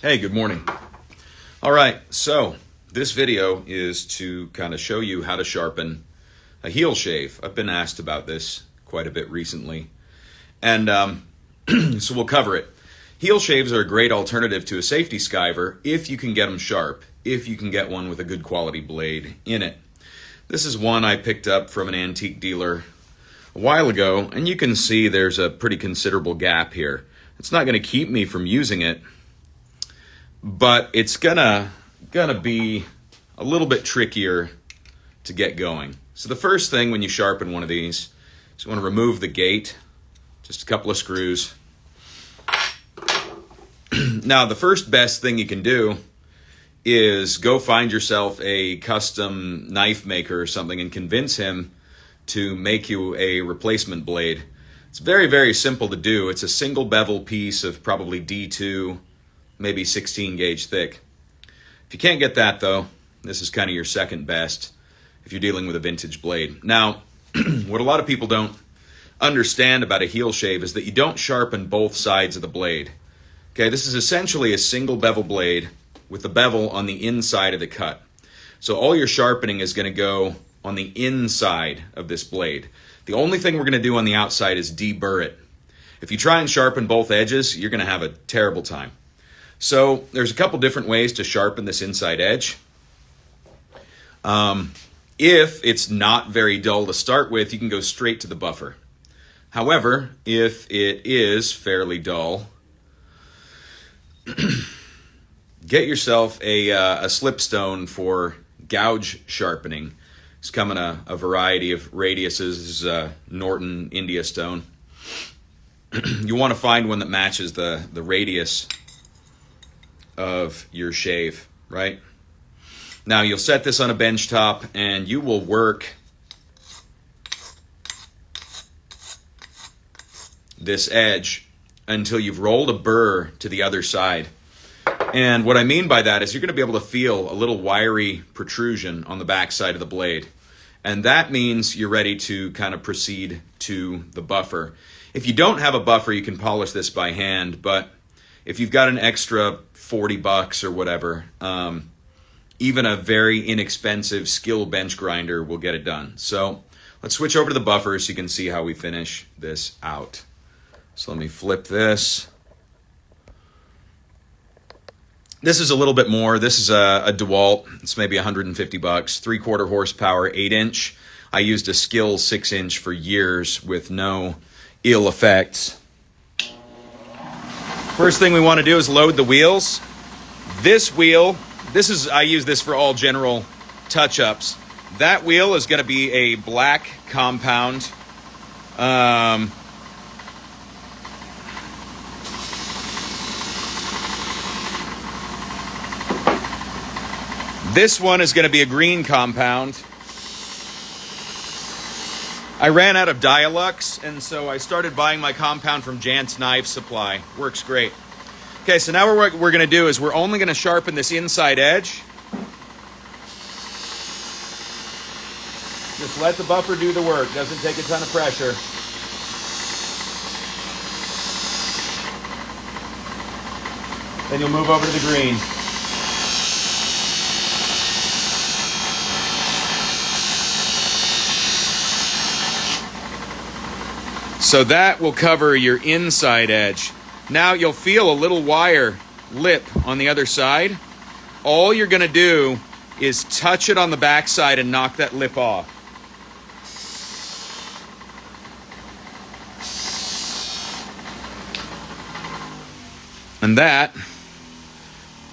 Hey, good morning. All right, so this video is to kind of show you how to sharpen a heel shave. I've been asked about this quite a bit recently, and so we'll cover it. Heel shaves are a great alternative to a safety skiver if you can get them sharp, if you can get one with a good quality blade in it. This is one I picked up from an antique dealer a while ago, and you can see there's a pretty considerable gap here. It's not going to keep me from using it, but it's gonna be a little bit trickier to get going. So the first thing when you sharpen one of these is you want to remove the gate, just a couple of screws. Now the first best thing you can do is go find yourself a custom knife maker or something and convince him to make you a replacement blade. It's very, very simple to do. It's a single bevel piece of probably D2, maybe 16 gauge thick. If you can't get that though, this is kind of your second best if you're dealing with a vintage blade. Now, what a lot of people don't understand about a heel shave is that you don't sharpen both sides of the blade. Okay, this is essentially a single bevel blade with the bevel on the inside of the cut. So all your sharpening is going to go on the inside of this blade. The only thing we're going to do on the outside is deburr it. If you try and sharpen both edges, you're going to have a terrible time. So there's a couple different ways to sharpen this inside edge. If it's not very dull to start with, you can go straight to the buffer. However, if it is fairly dull, get yourself a slipstone for gouge sharpening. It's come in a variety of radiuses. This is Norton India stone. You want to find one that matches the radius of your shave, right? Now you'll set this on a bench top and you will work this edge until you've rolled a burr to the other side. And what I mean by that is you're going to be able to feel a little wiry protrusion on the back side of the blade. And that means you're ready to kind of proceed to the buffer. If you don't have a buffer, you can polish this by hand, but if you've got an extra $40 or whatever, even a very inexpensive skill bench grinder will get it done. So let's switch over to the buffer so you can see how we finish this out. So let me flip this. This is a little bit more. This is a DeWalt. It's maybe $150, 3/4 horsepower, 8-inch. I used a Skill 6-inch for years with no ill effects. First thing we want to do is load the wheels. This wheel, I use this for all general touch-ups. That wheel is going to be a black compound. This one is going to be a green compound. I ran out of Dialux, and so I started buying my compound from Jant's Knife Supply. Works great. Okay, so now what we're going to do is we're only going to sharpen this inside edge. Just let the buffer do the work. Doesn't take a ton of pressure. Then you'll move over to the green. So that will cover your inside edge. Now you'll feel a little wire lip on the other side. All you're going to do is touch it on the back side and knock that lip off. And that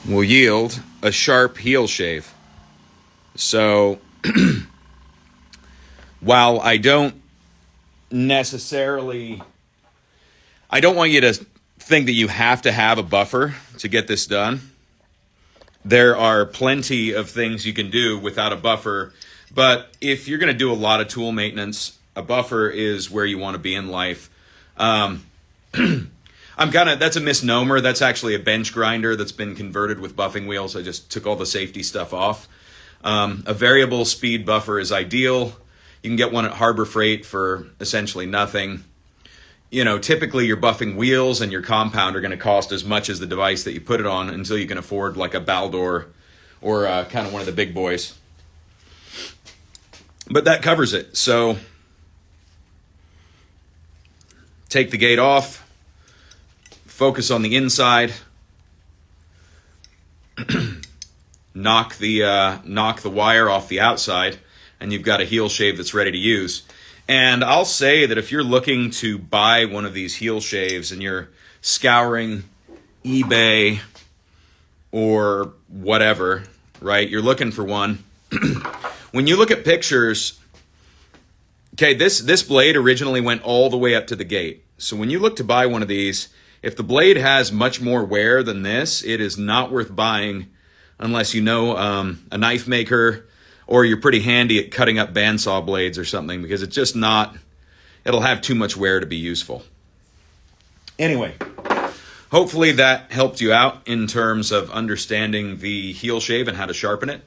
will yield a sharp heel shave. So while I don't want you to think that you have to have a buffer to get this done. There are plenty of things you can do without a buffer, but if you're going to do a lot of tool maintenance, a buffer is where you want to be in life. That's a misnomer. That's actually a bench grinder that's been converted with buffing wheels. I just took all the safety stuff off. A variable speed buffer is ideal. You can get one at Harbor Freight for essentially nothing. typically your buffing wheels and your compound are going to cost as much as the device that you put it on until you can afford like a Baldor or kind of one of the big boys. But that covers it. So take the gate off, focus on the inside, knock the wire off the outside, and you've got a heel shave that's ready to use. And I'll say that if you're looking to buy one of these heel shaves and you're scouring eBay or whatever, right? You're looking for one. When you look at pictures, okay, this blade originally went all the way up to the gate. So when you look to buy one of these, if the blade has much more wear than this, it is not worth buying unless you know a knife maker or you're pretty handy at cutting up bandsaw blades or something, because it's just not, it'll have too much wear to be useful. Anyway, hopefully that helped you out in terms of understanding the heel shave and how to sharpen it.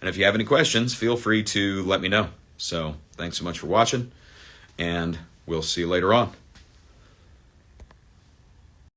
And if you have any questions, feel free to let me know. So thanks so much for watching, and we'll see you later on.